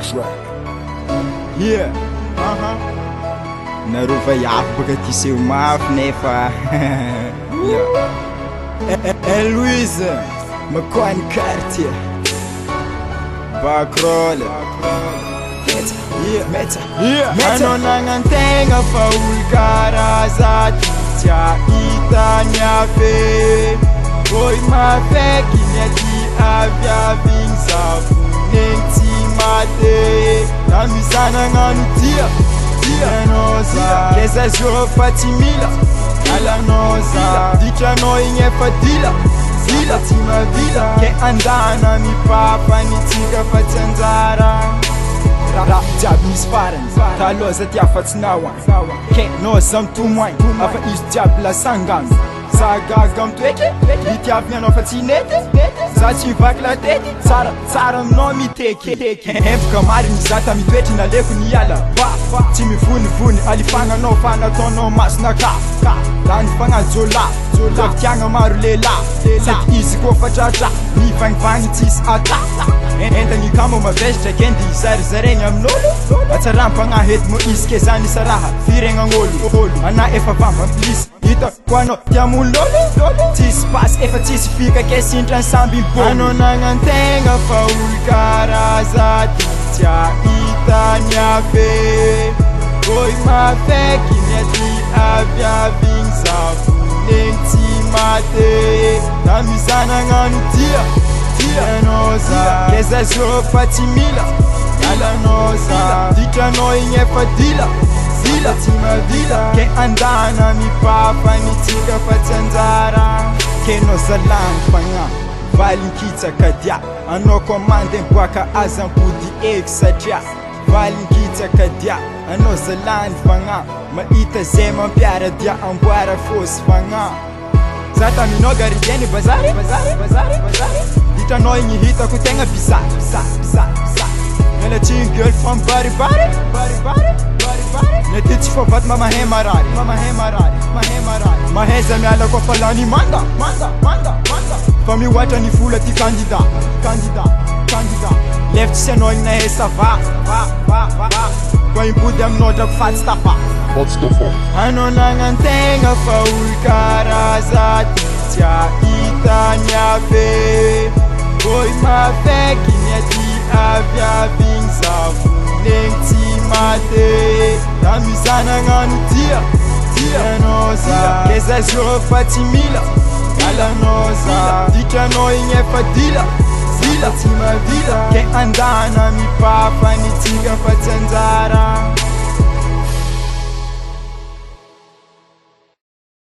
track. Yeah. Narova iaho baka ty seho mafy nefa. Yeah. Louise McCoy Cartier Backroll Meta Ano nangantenga fa ulkaraza Tia itanyafe Oi mafeki nyati avyaving zafu Nengti mate Namisana nganu tia Noza Kesa zyo patimila Ala noza Dika no inyefa dila Vila tima vila Ke andana mi papa ni tika fatsanzara Rap jab mis parents Taloza tia fatsinawan Ke noza mtumwany Afa is jab la sangam Sagagam tweke Iti avnyan ofa tsinete Za tsy vaky la tety Tsara aminao miteke Hempoka mari mizata mitoetry naleko ny ala Tsy mivonivony alifagnanao fa nataonao masina kafa Lany fagnajo la Tiagna maro lela Sety izy koa fa tratra Mivagnivagny tsisy ata Entagny kamo mavesitra kendi zarizareny amin'olo Atsarampagna hety mo izy ke zany isa raha Firegnagn'olo Ana efa vambampilisy Hita koanao tiamon'olo Tsisy pasy efa tsisy fika ke sintra samby mbolo Ano nagnantegna fa olo karaza Tia itanyafe Oi mafeky miady avyaving zafu Nengti mate Namizana nganu tia noza Keza zyo patimila Ala noza Dika no inyefa dila Vila tima vila Ke andana mi papa ni tika fatsanzara Ke noza lang panga Valinkitsa kadia Ano komande mbwaka azampudi ek satria Valinkitsa kadia Ano zalany fagna Maita zay mampiara dia amboara fosy fagna Zata minoga rigeny bazary Hitanao igny hitako tegna bizary Mela tsy girl fam baribary Nety tsy fa vaty mamahe marary Maheza miala koa fa lany manda Fa mihoatra ny vola ty candidat Lefty sy anao igny nahe sava Koa impody aminao drako fatsy tafa Ano nagnantegna fa olo karaza Tia itanyafe Oi mafeky miady avyaving zafu Nengti mate Namizana nganu tia noza Keza zyo patimila Ala noza Dika no inyefa dila Vila tima vila Ke andana mi papa ni tika fatsanzara